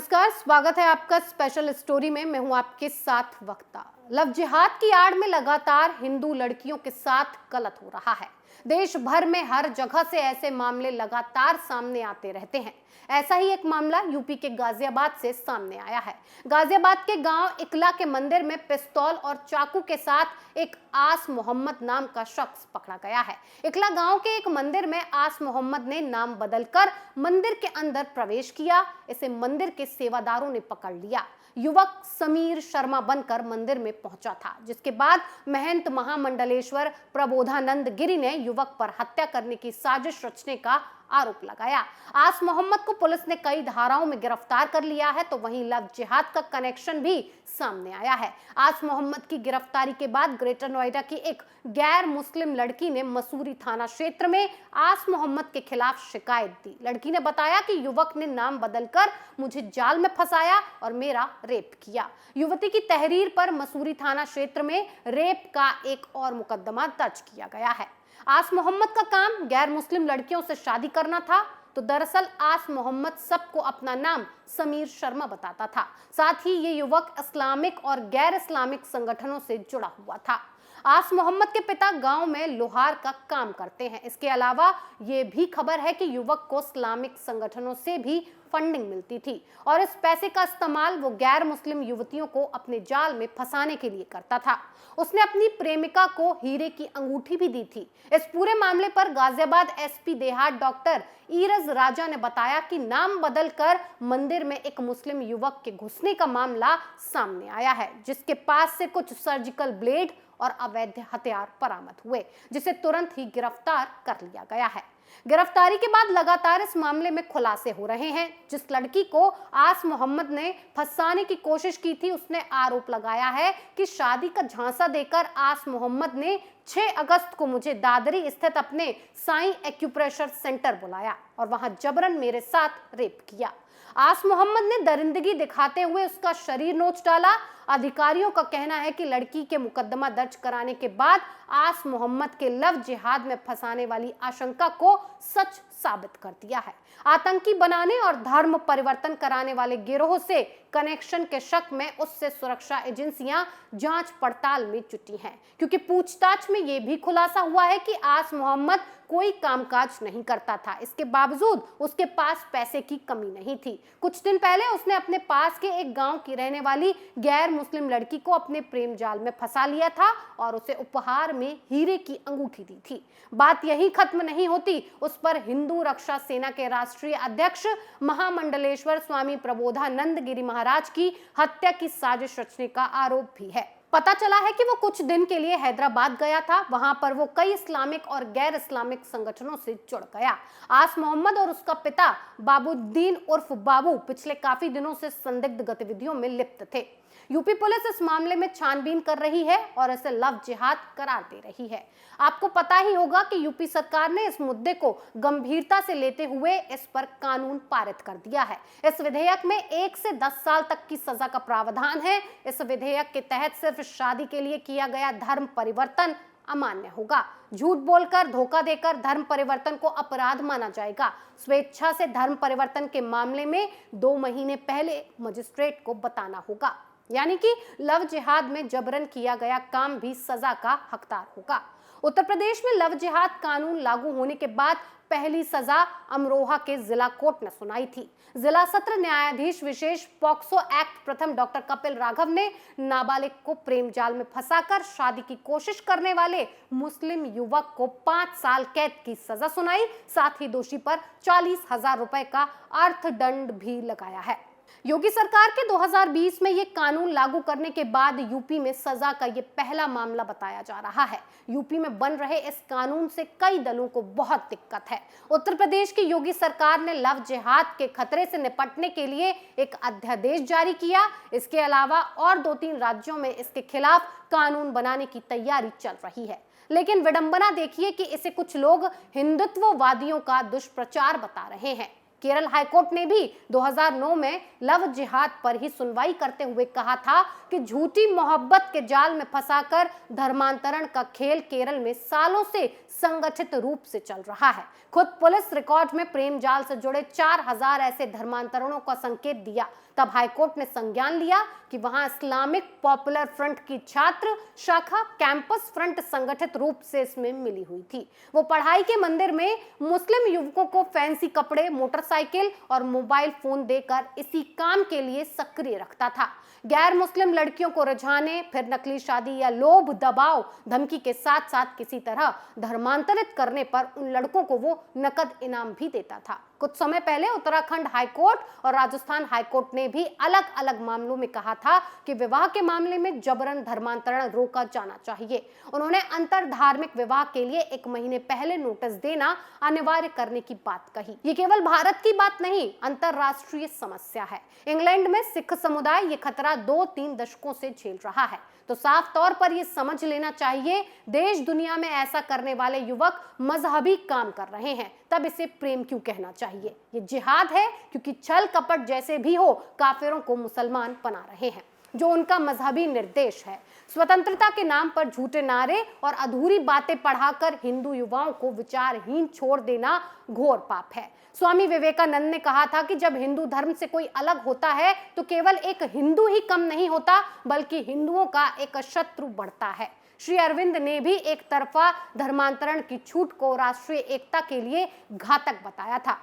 नमस्कार, स्वागत है आपका स्पेशल स्टोरी में। मैं हूं आपके साथ वक्ता। लव जिहाद की आड़ में लगातार हिंदू लड़कियों के साथ गलत हो रहा है। देश भर में हर जगह से ऐसे मामले लगातार सामने आते रहते हैं। ऐसा ही एक मामला यूपी के गाजियाबाद से सामने आया है। गाजियाबाद के गांव इकला के मंदिर में पिस्तौल और चाकू के साथ एक आस मोहम्मद नाम का शख्स पकड़ा गया है। इकला गांव के एक मंदिर में आस मोहम्मद ने नाम बदलकर मंदिर के अंदर प्रवेश किया। इसे मंदिर के सेवादारों ने पकड़ लिया। युवक समीर शर्मा बनकर मंदिर में पहुंचा था, जिसके बाद महंत महामंडलेश्वर प्रबोधानंद गिरी ने युवक पर हत्या करने की साजिश रचने का आरोप लगाया। आस मोहम्मद को पुलिस ने कई धाराओं में गिरफ्तार कर लिया है, तो वहीं लव जिहाद का कनेक्शन भी सामने आया है। आस मोहम्मद की गिरफ्तारी के बाद ग्रेटर नोएडा की एक गैर मुस्लिम लड़की ने मसूरी थाना क्षेत्र में आस मोहम्मद के खिलाफ शिकायत दी। लड़की ने बताया कि युवक ने नाम बदलकर मुझे जाल में फंसाया और मेरा रेप किया। युवती की तहरीर पर मसूरी थाना क्षेत्र में रेप का एक और मुकदमा दर्ज किया गया है। आस मोहम्मद का काम गैर मुस्लिम लड़कियों से शादी करना था, तो दरअसल आस मोहम्मद सबको अपना नाम समीर शर्मा बताता था। साथ ही ये युवक इस्लामिक और गैर इस्लामिक संगठनों से जुड़ा हुआ था। आस मोहम्मद के पिता गांव में लोहार का काम करते हैं। इसके अलावा ये भी खबर है कि युवक को इस्लामिक संगठनों से भी फंडिंग मिलती थी और इस पैसे का इस्तेमाल वो गैर मुस्लिम युवतियों को अपने जाल में फंसाने के लिए करता था। उसने अपनी प्रेमिका को हीरे की अंगूठी भी दी थी। इस पूरे मामले पर गाजियाबाद एसपी देहात डॉक्टर ईरज राजा ने बताया कि नाम बदलकर मंदिर में एक मुस्लिम युवक के घुसने का मामला सामने आया है, जिसके पास से कुछ सर्जिकल ब्लेड और अवैध हथियार बरामद हुए, जिसे तुरंत ही गिरफ्तार कर लिया गया है। गिरफ्तारी के बाद लगातार इस मामले में खुलासे हो रहे हैं। जिस लड़की को आस मोहम्मद ने फंसाने की कोशिश की थी, उसने आरोप लगाया है कि शादी का झांसा देकर आस मोहम्मद ने 6 अगस्त को मुझे दादरी स्थित अपने साईं एक्यूप्रेशर सेंटर बुलाया और वहां जबरन मेरे साथ रेप किया। आस मोहम्मद ने दरिंदगी दिखाते हुए उसका शरीर नोच डाला। अधिकारियों का कहना है कि लड़की के मुकदमा दर्ज कराने के बाद आस मोहम्मद के लव जिहाद में फंसाने वाली आशंका को सच साबित कर दिया है। आतंकी बनाने और धर्म परिवर्तन कराने वाले गिरोह से कनेक्शन के शक में उससे सुरक्षा एजेंसियां जांच पड़ताल में जुटी हैं, क्योंकि पूछताछ में यह भी खुलासा हुआ है कि आस मोहम्मद कोई कामकाज नहीं करता था। इसके बावजूद उसके पास पैसे की कमी नहीं थी। कुछ दिन पहले उसने अपने पास के एक गांव की रहने वाली गैर मुस्लिम लड़की को अपने प्रेम जाल में फंसा लिया था और उसे उपहार में हीरे की अंगूठी दी थी। बात यही खत्म नहीं होती, उस पर हिंदू रक्षा सेना के राष्ट्रीय अध्यक्ष महामंडलेश्वर स्वामी प्रबोधानंद गिरी महाराज की हत्या की साजिश रचने का आरोप भी है। पता चला है कि वो कुछ दिन के लिए हैदराबाद गया था। वहां पर वो कई इस्लामिक और गैर इस्लामिक संगठनों से जुड़ गया। आस मोहम्मद और उसका पिता बाबुद्दीन उर्फ बाबू पिछले काफी दिनों से संदिग्ध गतिविधियों में लिप्त थे। यूपी पुलिस इस मामले में छानबीन कर रही है और इसे लव जिहाद करार दे रही है। आपको पता ही होगा कि यूपी सरकार ने इस मुद्दे को गंभीरता से लेते हुए इस पर कानून पारित कर दिया है। इस विधेयक में 1 से 10 साल तक की सजा का प्रावधान है। इस विधेयक के तहत सिर्फ शादी के लिए किया गया धर्म परिवर्तन अमान्य होगा। झूठ बोलकर, धोखा देकर धर्म परिवर्तन को अपराध माना जाएगा। स्वेच्छा से धर्म परिवर्तन के मामले में 2 महीने पहले मजिस्ट्रेट को बताना होगा। यानी कि लव जिहाद में जबरन किया गया काम भी सजा का हकदार होगा। उत्तर प्रदेश में लव जिहाद कानून लागू होने के बाद पहली सजा अमरोहा के जिला कोर्ट ने सुनाई थी। जिला सत्र न्यायाधीश विशेष पॉक्सो एक्ट प्रथम डॉक्टर कपिल राघव ने नाबालिग को प्रेम जाल में फंसाकर शादी की कोशिश करने वाले मुस्लिम युवक को 5 साल कैद की सजा सुनाई। साथ ही दोषी पर 40,000 रुपए का अर्थदंड भी लगाया है। योगी सरकार के 2020 में ये कानून लागू करने के बाद यूपी में सजा का ये पहला मामला बताया जा रहा है। यूपी में बन रहे इस कानून से कई दलों को बहुत दिक्कत है। उत्तर प्रदेश की योगी सरकार ने लव जिहाद के खतरे से निपटने के लिए एक अध्यादेश जारी किया। इसके अलावा और 2-3 राज्यों में इसके खिलाफ कानून बनाने की तैयारी चल रही है। लेकिन विडंबना देखिए कि इसे कुछ लोग हिंदुत्ववादियों का दुष्प्रचार बता रहे हैं। केरल हाईकोर्ट ने भी 2009 में लव जिहाद पर ही सुनवाई करते हुए कहा था कि झूठी मोहब्बत के जाल में फंसाकर धर्मांतरण का खेल केरल में सालों से संगठित रूप से चल रहा है। खुद पुलिस रिकॉर्ड में प्रेम जाल से जुड़े 4000 ऐसे धर्मांतरणों का संकेत दिया। तब हाईकोर्ट ने संज्ञान लिया कि वहां इस्लामिक पॉपुलर फ्रंट की छात्र शाखा कैंपस फ्रंट संगठित रूप से इसमें मिली हुई थी। वो पढ़ाई के मंदिर में मुस्लिम युवकों को फैंसी कपड़े, मोटरसाइकिल और मोबाइल फोन देकर इसी काम के लिए सक्रिय रखता था। गैर मुस्लिम लड़कियों को रिझाने, फिर नकली शादी या लोभ, दबाव, धमकी के साथ साथ किसी तरह धर्मांतरित करने पर उन लड़कों को वो नकद इनाम भी देता था। कुछ समय पहले उत्तराखंड हाईकोर्ट और राजस्थान हाईकोर्ट ने भी अलग अलग मामलों में कहा था कि विवाह के मामले में जबरन धर्मांतरण रोका जाना चाहिए। उन्होंने अंतर धार्मिक विवाह के लिए 1 महीने पहले नोटिस देना अनिवार्य करने की बात कही। ये केवल भारत की बात नहीं, अंतरराष्ट्रीय समस्या है। इंग्लैंड में सिख समुदाय ये खतरा 2-3 दशकों से झेल रहा है। तो साफ तौर पर ये समझ लेना चाहिए, देश दुनिया में ऐसा करने वाले युवक मजहबी काम कर रहे हैं, तब इसे प्रेम क्यों कहना चाहिए? ये जिहाद है, क्योंकि छल कपट जैसे भी हो काफिरों को मुसलमान बना रहे हैं, जो उनका मजहबी निर्देश है। स्वतंत्रता के नाम पर झूठे नारे और अधूरी बातें पढ़ाकर हिंदू युवाओं को विचारहीन छोड़ देना घोर पाप है। स्वामी विवेकानंद ने कहा था कि जब हिंदू धर्म से कोई अलग होता है तो केवल एक हिंदू ही कम नहीं होता, बल्कि हिंदुओं का एक शत्रु बढ़ता है। श्री अरविंद ने भी एक तरफा धर्मांतरण की छूट को राष्ट्रीय एकता के लिए घातक बताया था।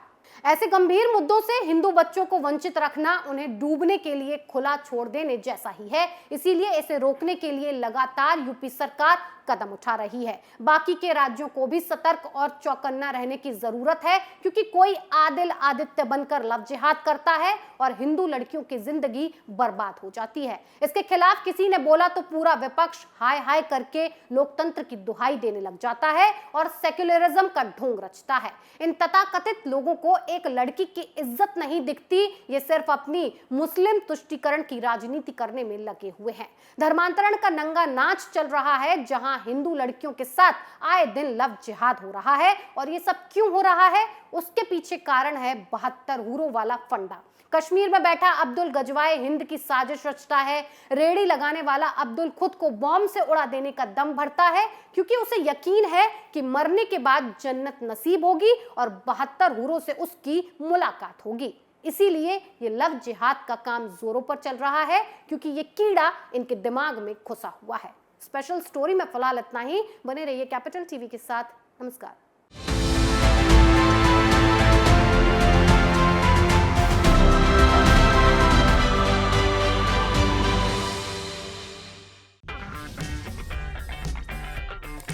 ऐसे गंभीर मुद्दों से हिंदू बच्चों को वंचित रखना उन्हें डूबने के लिए खुला छोड़ देने जैसा ही है। इसीलिए इसे रोकने के लिए लगातार यूपी सरकार कदम उठा रही है। बाकी के राज्यों को भी सतर्क और चौकन्ना रहने की जरूरत है, क्योंकि कोई आदिल आदित्य बनकर लव जिहाद करता है और हिंदू लड़कियों की जिंदगी बर्बाद हो जाती है। इसके खिलाफ किसी ने बोला तो पूरा विपक्ष हाय हाय करके लोकतंत्र की दुहाई देने लग जाता है और सेक्युलरिज्म का ढोंग रचता है। इन तथाकथित लोगों को एक लड़की की इज्जत नहीं दिखती, ये सिर्फ अपनी मुस्लिम तुष्टीकरण की राजनीति करने में लगे हुए हैं। धर्मांतरण का नंगा नाच चल रहा है, जहां हिंदू लड़कियों के साथ आए दिन लव जिहाद हो रहा है। और ये सब क्यों हो रहा है? उसके पीछे कारण है 72 हूरों वाला फंडा। कश्मीर में बैठा अब्दुल गजवाए हिंद की साजिश रचता है। रेड़ी लगाने वाला अब्दुल खुद को बॉम्ब से उड़ा देने का दम भरता है, क्योंकि उसे यकीन है कि मरने के बाद जन्नत नसीब होगी और 72 हूरों से उसकी मुलाकात होगी। इसीलिए ये लव जिहाद का काम जोरों पर चल रहा है, क्योंकि ये कीड़ा इनके दिमाग में घुसा हुआ है। स्पेशल स्टोरी में फिलहाल इतना ही। बने रहिए कैपिटल टीवी के साथ। नमस्कार।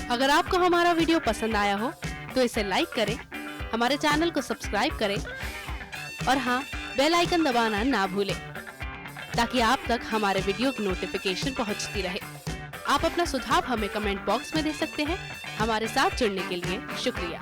अगर आपको हमारा वीडियो पसंद आया हो तो इसे लाइक करें, हमारे चैनल को सब्सक्राइब करें और हाँ, बेल आइकन दबाना ना भूलें, ताकि आप तक हमारे वीडियो की नोटिफिकेशन पहुंचती रहे। आप अपना सुझाव हमें कमेंट बॉक्स में दे सकते हैं। हमारे साथ जुड़ने के लिए शुक्रिया।